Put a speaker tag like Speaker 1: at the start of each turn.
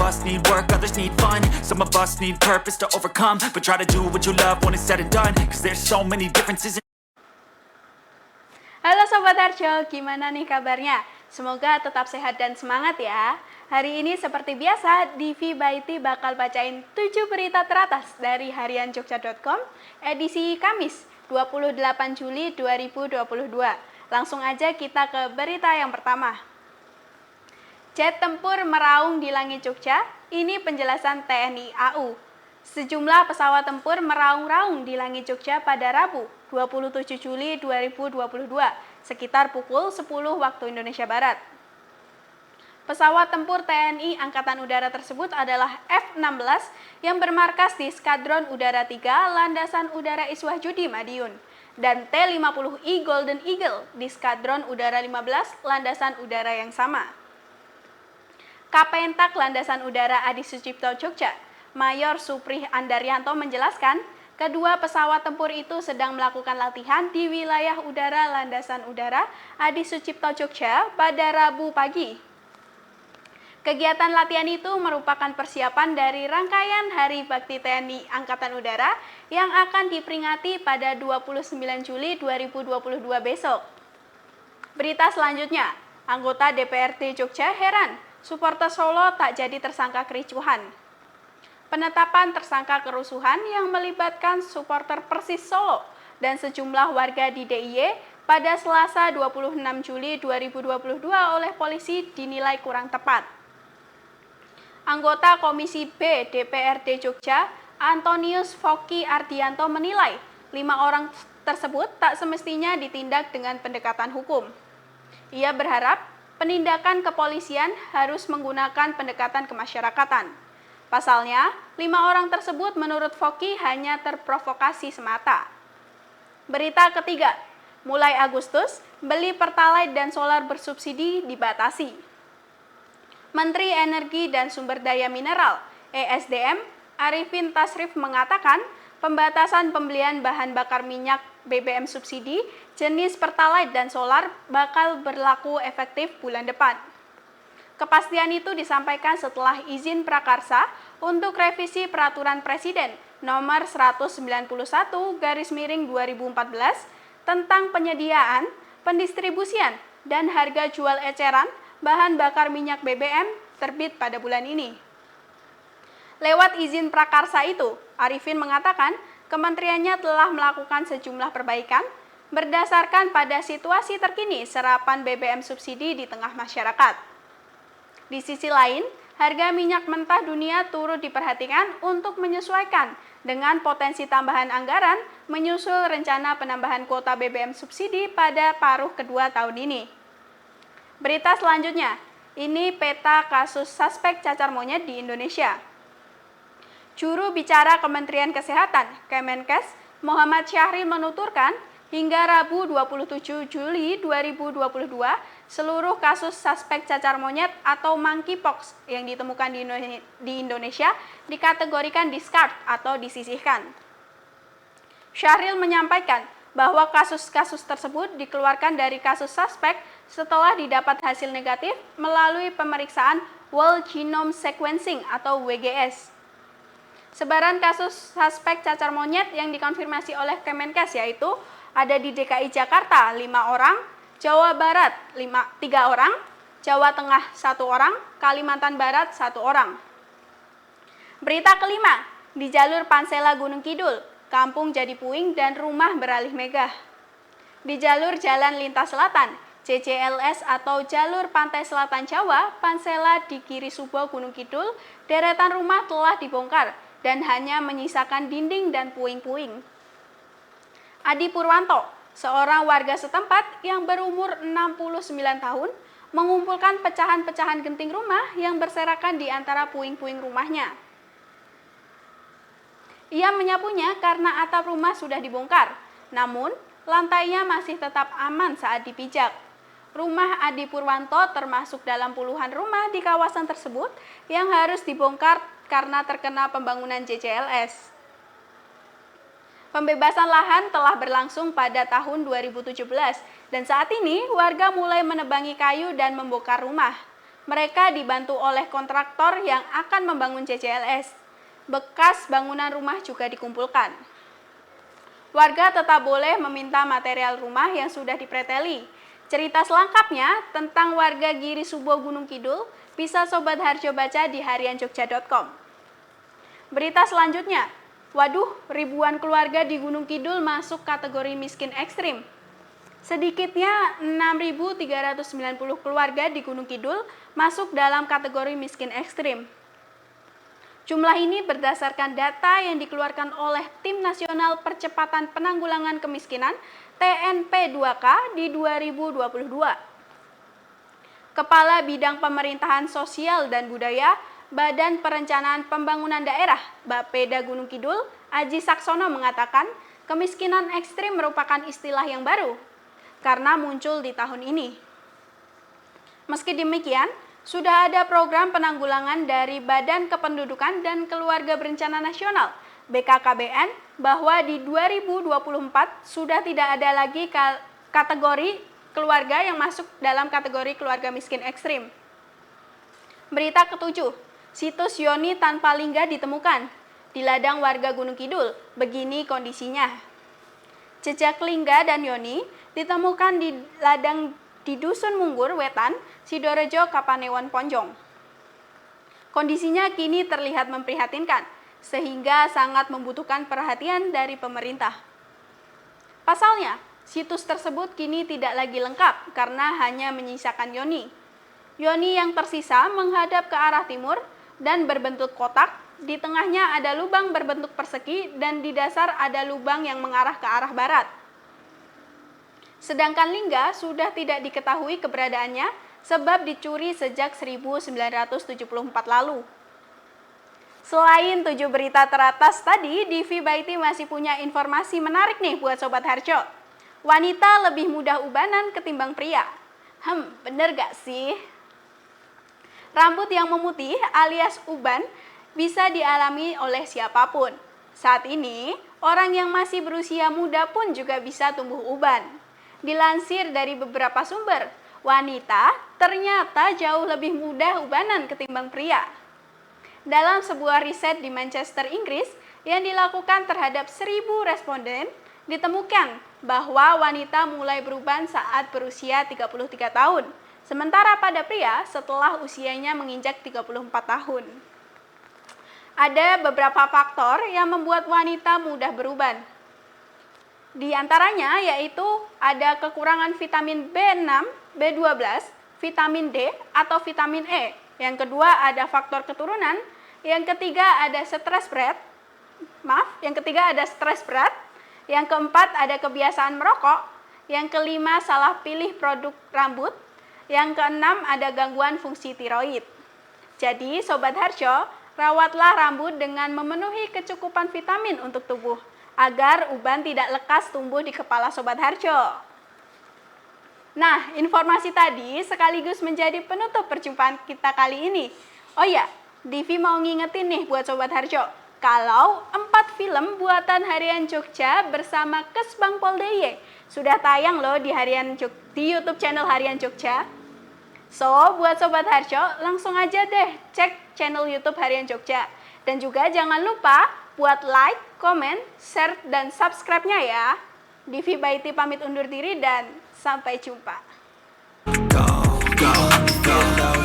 Speaker 1: us need work, others need fun. Some of us need purpose to overcome, but try to do what you love when it's said and done, cause there's so many differences.
Speaker 2: Halo Sobat Harjo, gimana nih kabarnya? Semoga tetap sehat dan semangat ya. Hari ini seperti biasa, Divi Baiti bakal bacain 7 berita teratas dari harianjogja.com edisi Kamis 28 Juli 2022. Langsung aja kita ke berita yang pertama. Jet tempur meraung di langit Jogja, ini penjelasan TNI AU. Sejumlah pesawat tempur meraung-raung di langit Jogja pada Rabu 27 Juli 2022 sekitar pukul 10 waktu Indonesia Barat. Pesawat tempur TNI Angkatan Udara tersebut adalah F-16 yang bermarkas di Skadron Udara 3 Landasan Udara Iswahjudi Madiun dan T-50I Golden Eagle di Skadron Udara 15 Landasan Udara yang sama. Kapentak Landasan Udara Adi Sucipto Jogja, Mayor Suprih Andaryanto menjelaskan, kedua pesawat tempur itu sedang melakukan latihan di wilayah udara Landasan Udara Adi Sucipto Jogja pada Rabu pagi. Kegiatan latihan itu merupakan persiapan dari rangkaian Hari Bakti TNI Angkatan Udara yang akan diperingati pada 29 Juli 2022 besok. Berita selanjutnya, anggota DPRD Jogja heran, supporter Solo tak jadi tersangka kericuhan. Penetapan tersangka kerusuhan yang melibatkan supporter Persis Solo dan sejumlah warga di DIY pada Selasa 26 Juli 2022 oleh polisi dinilai kurang tepat. Anggota Komisi B DPRD Jogja, Antonius Foky Ardianto menilai 5 orang tersebut tak semestinya ditindak dengan pendekatan hukum. Ia berharap penindakan kepolisian harus menggunakan pendekatan kemasyarakatan. Pasalnya, 5 orang tersebut menurut Foky hanya terprovokasi semata. Berita ketiga, mulai Agustus, beli Pertalite dan solar bersubsidi dibatasi. Menteri Energi dan Sumber Daya Mineral (ESDM) Arifin Tasrif mengatakan pembatasan pembelian bahan bakar minyak BBM subsidi jenis Pertalite dan solar bakal berlaku efektif bulan depan. Kepastian itu disampaikan setelah izin prakarsa untuk revisi Peraturan Presiden Nomor 191/2014 tentang penyediaan, pendistribusian, dan harga jual eceran bahan bakar minyak BBM terbit pada bulan ini. Lewat izin prakarsa itu, Arifin mengatakan kementeriannya telah melakukan sejumlah perbaikan berdasarkan pada situasi terkini serapan BBM subsidi di tengah masyarakat. Di sisi lain, harga minyak mentah dunia turut diperhatikan untuk menyesuaikan dengan potensi tambahan anggaran menyusul rencana penambahan kuota BBM subsidi pada paruh kedua tahun ini. Berita selanjutnya, ini peta kasus suspek cacar monyet di Indonesia. Juru bicara Kementerian Kesehatan, Kemenkes, Muhammad Syahril menuturkan, hingga Rabu 27 Juli 2022, seluruh kasus suspek cacar monyet atau monkeypox yang ditemukan di Indonesia dikategorikan discard atau disisihkan. Syahril menyampaikan bahwa kasus-kasus tersebut dikeluarkan dari kasus suspek setelah didapat hasil negatif melalui pemeriksaan Whole Genome Sequencing atau WGS. Sebaran kasus suspek cacar monyet yang dikonfirmasi oleh Kemenkes yaitu ada di DKI Jakarta 5 orang, Jawa Barat 3 orang, Jawa Tengah 1 orang, Kalimantan Barat 1 orang. Berita kelima, di jalur Pansela Gunung Kidul, kampung jadi puing dan rumah beralih megah. Di jalur Jalan Lintas Selatan, JJLS atau Jalur Pantai Selatan Jawa, Pansela di Giri Subo Gunung Kidul, deretan rumah telah dibongkar dan hanya menyisakan dinding dan puing-puing. Adi Purwanto, seorang warga setempat yang berumur 69 tahun, mengumpulkan pecahan-pecahan genting rumah yang berserakan di antara puing-puing rumahnya. Ia menyapunya karena atap rumah sudah dibongkar, namun lantainya masih tetap aman saat dipijak. Rumah Adi Purwanto termasuk dalam puluhan rumah di kawasan tersebut yang harus dibongkar karena terkena pembangunan JJLS. Pembebasan lahan telah berlangsung pada tahun 2017 dan saat ini warga mulai menebangi kayu dan membongkar rumah. Mereka dibantu oleh kontraktor yang akan membangun CCLS. Bekas bangunan rumah juga dikumpulkan. Warga tetap boleh meminta material rumah yang sudah dipreteli. Cerita selengkapnya tentang warga Giri Subo Gunung Kidul bisa Sobat Harjo baca di harianjogja.com. Berita selanjutnya, waduh, ribuan keluarga di Gunung Kidul masuk kategori miskin ekstrim. Sedikitnya 6.390 keluarga di Gunung Kidul masuk dalam kategori miskin ekstrim. Jumlah ini berdasarkan data yang dikeluarkan oleh Tim Nasional Percepatan Penanggulangan Kemiskinan TNP2K di 2022. Kepala Bidang Pemerintahan Sosial dan Budaya Badan Perencanaan Pembangunan Daerah Bapeda Gunung Kidul, Aji Saksono mengatakan, kemiskinan ekstrim merupakan istilah yang baru karena muncul di tahun ini. Meski demikian, sudah ada program penanggulangan dari Badan Kependudukan dan Keluarga Berencana Nasional BKKBN bahwa di 2024 sudah tidak ada lagi kategori keluarga yang masuk dalam kategori keluarga miskin ekstrim. Berita ketujuh, situs Yoni tanpa lingga ditemukan di ladang warga Gunung Kidul. Begini kondisinya. Jejak lingga dan Yoni ditemukan di ladang di Dusun Munggur Wetan, Sidorejo, Kapanewon, Ponjong. Kondisinya kini terlihat memprihatinkan, sehingga sangat membutuhkan perhatian dari pemerintah. Pasalnya, situs tersebut kini tidak lagi lengkap karena hanya menyisakan Yoni. Yoni yang tersisa menghadap ke arah timur dan berbentuk kotak, di tengahnya ada lubang berbentuk persegi dan di dasar ada lubang yang mengarah ke arah barat. Sedangkan lingga sudah tidak diketahui keberadaannya sebab dicuri sejak 1974 lalu. Selain 7 berita teratas tadi, Divi Baiti masih punya informasi menarik nih buat Sobat Harjo. Wanita lebih mudah ubanan ketimbang pria. Bener gak sih? Rambut yang memutih alias uban bisa dialami oleh siapapun. Saat ini, orang yang masih berusia muda pun juga bisa tumbuh uban. Dilansir dari beberapa sumber, wanita ternyata jauh lebih mudah ubanan ketimbang pria. Dalam sebuah riset di Manchester, Inggris, yang dilakukan terhadap 1.000 responden, ditemukan bahwa wanita mulai beruban saat berusia 33 tahun, sementara pada pria setelah usianya menginjak 34 tahun. Ada beberapa faktor yang membuat wanita mudah beruban. Di antaranya yaitu ada kekurangan vitamin B6, B12, vitamin D atau vitamin E. Yang kedua ada faktor keturunan. Yang ketiga ada stres berat. Yang keempat ada kebiasaan merokok. Yang kelima salah pilih produk rambut. Yang keenam ada gangguan fungsi tiroid. Jadi Sobat Harjo, rawatlah rambut dengan memenuhi kecukupan vitamin untuk tubuh, agar uban tidak lekas tumbuh di kepala Sobat Harjo. Nah, informasi tadi sekaligus menjadi penutup perjumpaan kita kali ini. Oh ya, Divi mau ngingetin nih buat Sobat Harjo, kalau 4 film buatan Harian Jogja bersama Kesbang Poldaye sudah tayang loh di YouTube channel Harian Jogja. So, buat Sobat Harjo, langsung aja deh cek channel YouTube Harian Jogja. Dan juga jangan lupa buat like, komen, share, dan subscribe-nya ya. Divi Baiti pamit undur diri dan sampai jumpa.
Speaker 1: Go, go, go.